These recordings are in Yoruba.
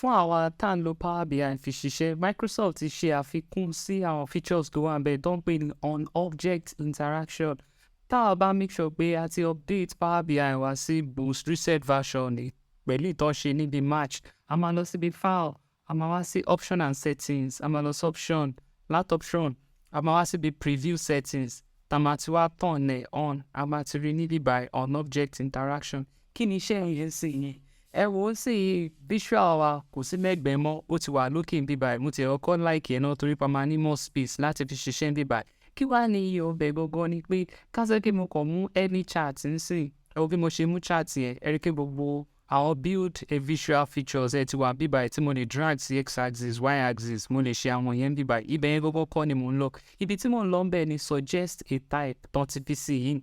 Fún àwa tá ń lo Power BI fi ṣiṣẹ́, Microsoft ti ṣe àfikún sí àwọn features tó wà níbẹ̀ tó ń pè ní on-object interaction. Tá a bá make sure pé a ti update Power BI wa sí most recent version ni pẹ̀lú ìtọ́ṣe níbi March, a máa lọ síbi file, a máa wá sí option and settings, a máa lọ sí option, láti option, a máa wá síbi preview settings, tá a máa ti wá turn ẹ̀ on, a máa ti rí níbi by on-object interaction. Kí ni iṣẹ́ yẹn sì yẹn? Ẹ wò ó sì visual wa kò sí mẹ́gbẹ̀ẹ́ mọ́, ó ti wà lókè níbí báyìí. Mo ti kọ́kọ́ like ẹ̀ náà torí pa máa ní more space láti fi ṣiṣẹ́ níbí báyìí. Kí wá ní iye ọbẹ̀ gangan ni pé ká sẹ́ kí mo kàn mú any chart nsìn. Ẹ wo bí mo ṣe mú chart yẹn, ẹ rí pé gbogbo àwọn build a visual features ẹ ti wà níbí báyìí tí mo lè drag sí x-axis, y-axis, mo lè ṣe àwọn yẹn níbí báyìí. Ibẹ̀ yẹn gangan kọ́ ni mò ń lọ. Ibi tí mò ń lọ bẹ́ẹ̀ ni suggest a type tán ti fi sí yìí.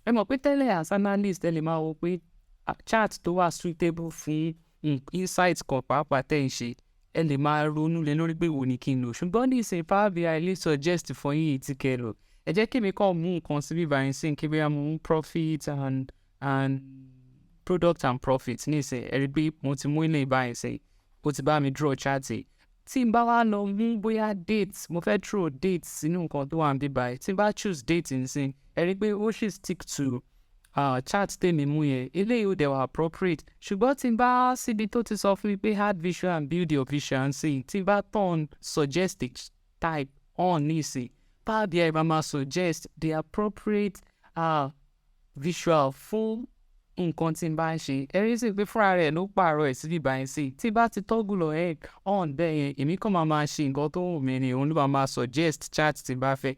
Ẹ mọ̀ pé tẹ́lẹ̀ as analyst ẹ lè máa wo pé chart tó wà suitable fún insights kan pàápàá tẹ̀ ń ṣe, ẹ lè máa ronú lé lórí pé wo ni kí n lò. Ṣùgbọ́n ní ìsìn Power BI lè suggest fún yín tí kẹ́ lò. Ẹ jẹ́ kí mi kàn mú nǹkan sí bíbá yín sí kí bí mo mú profit and product and profit ní ìsìn. Ẹ rí pé mo ti mú ilé ìbá yín sí, ó ti bá mi draw chart yìí. Tí n bá wá lọ mú bóyá date, mo fẹ́ throw date sínú nǹkan tó wà níbí báyìí. Tí n bá choose date nsìn, ẹ rí pé ó ṣì stick to chart tèmi mú yẹn, eléyìí ó dẹ̀ wà appropriate. Ṣùgbọ́n tí n bá síbi tó ti sọ fún mi pé add visual and build your visual nsìn, tí n bá turn suggest type on nísìn, Power BI máa suggest the appropriate visual fún nǹkan tí n bá ń ṣe. Ẹ rí sí pé fúnra rẹ̀ ló pààrọ̀ ẹ̀ síbí báyìí sí. Tí n bá ti toggle on bẹ́ẹ̀ yẹn, èmi kàn máa ṣe nǹkan tó wù mí ni, òun ló máa suggest chart tí n bá fẹ́.